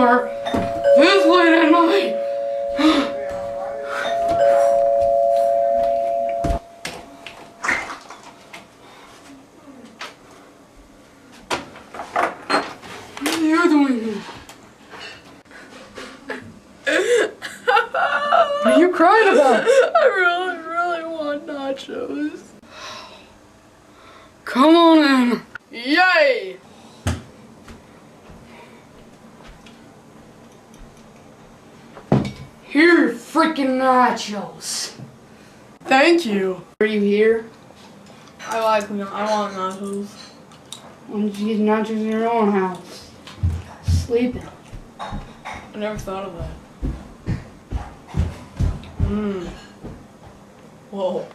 door this late at night. What are you doing here? What are you crying about? I really want nachos. Come on in. Yay! Here, freaking nachos. Thank you. Are you here? I want nachos. Why don't you get nachos in your own house? Sleeping. I never thought of that. Mmm. Whoa.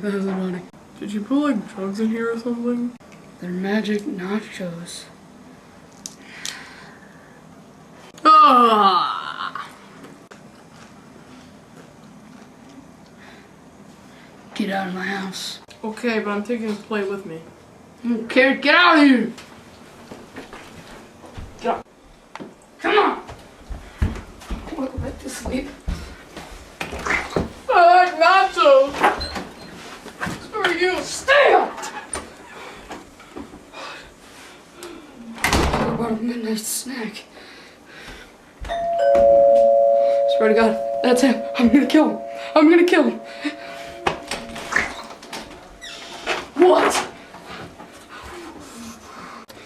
That was funny. Did you put like drugs in here or something? They're magic nachos. Ah! Get out of my house. Okay, but I'm taking his plate with me. Okay, get out of here! Get out. Come on! I want to go back to sleep. I like nachos! So are you. Stay up! What about a midnight snack? Swear to God, that's him. I'm gonna kill him. I'm gonna kill him. What?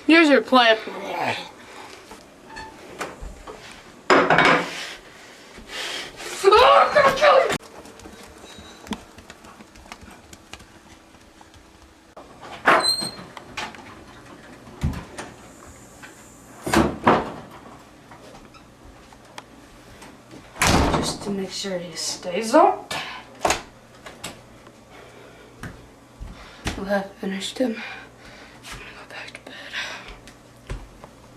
Here's your plate. Oh, I'm gonna kill you! Just to make sure he stays up. Well, that finished him.